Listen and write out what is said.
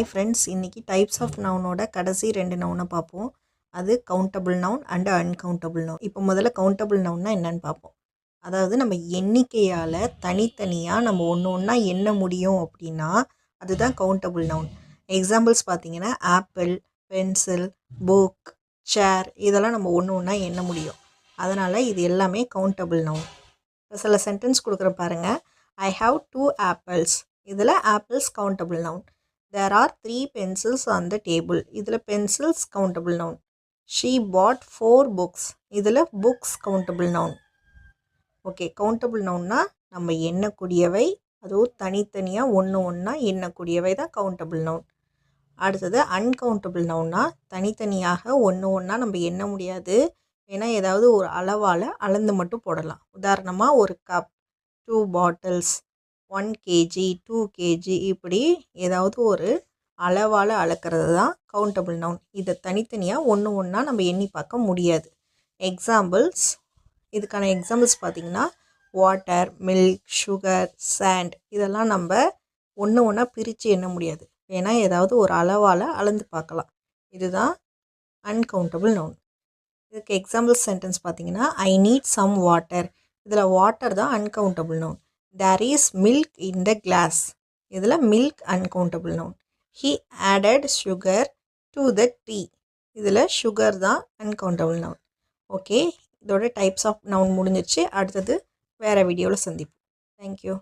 Friends, இன்னைக்கு types of நவுனோட கடைசி 2 நவுனை பார்ப்போம். அது countable noun and uncountable noun. இப்போ முதல்ல கவுண்டபிள் நவுன்னா என்னன்னு பார்ப்போம். அதாவது நம்ம எண்ணிக்கையால் தனித்தனியாக நம்ம ஒன்று ஒன்றா எண்ண முடியும் அப்படின்னா அதுதான் கவுண்டபிள் நவுன். எக்ஸாம்பிள்ஸ் பார்த்தீங்கன்னா ஆப்பிள், பென்சில், புக், சேர் இதெல்லாம் நம்ம ஒன்று ஒன்றா எண்ண முடியும். அதனால் இது எல்லாமே கவுண்டபிள் நவுன். இப்போ சில சென்டென்ஸ் கொடுக்குற பாருங்கள். I have 2 apples. இதில் apples countable noun. There are 3 pencils on the table. இதில் pencils countable noun. She bought 4 books. இதில் books countable noun. Okay, countable nounனா நம்ம எண்ணக்கூடியவை, அதுவும் தனித்தனியாக ஒன்று ஒன்றா எண்ணக்கூடியவை தான் countable noun. அடுத்தது uncountable nounனா தனித்தனியாக ஒன்று ஒன்றா நம்ம எண்ண முடியாது. ஏன்னா ஏதாவது ஒரு அளவால் அளந்து மட்டும் போடலாம். உதாரணமாக ஒரு கப், 2 பாட்டில்ஸ், 1 kg, 2 kg இப்படி ஏதாவது ஒரு அளவால் அளக்கிறது தான் கவுண்டபிள் நவுன். இதை தனித்தனியாக ஒன்று ஒன்றா நம்ம எண்ணி பார்க்க முடியாது. எக்ஸாம்பிள்ஸ், இதுக்கான எக்ஸாம்பிள்ஸ் பார்த்திங்கன்னா வாட்டர், மில்க், சுகர், சாண்ட் இதெல்லாம் நம்ம ஒன்று ஒன்றா பிரித்து எண்ண முடியாது. ஏன்னா ஏதாவது ஒரு அளவால் அளந்து பார்க்கலாம். இதுதான் அன்கவுண்டபிள் நவுன். இதுக்கு எக்ஸாம்பிள் சென்டென்ஸ் பார்த்திங்கன்னா ஐ நீட் சம் வாட்டர். இதில் வாட்டர் தான் uncountable noun. There is milk in the glass. இதில் milk uncountable noun. He added sugar to the tea. இதில் sugar தான் uncountable noun. ஓகே, இதோட டைப்ஸ் ஆஃப் நவுன் முடிஞ்சிச்சு. அடுத்தது வேறு வீடியோவில் சந்திப்போம். தேங்க்யூ.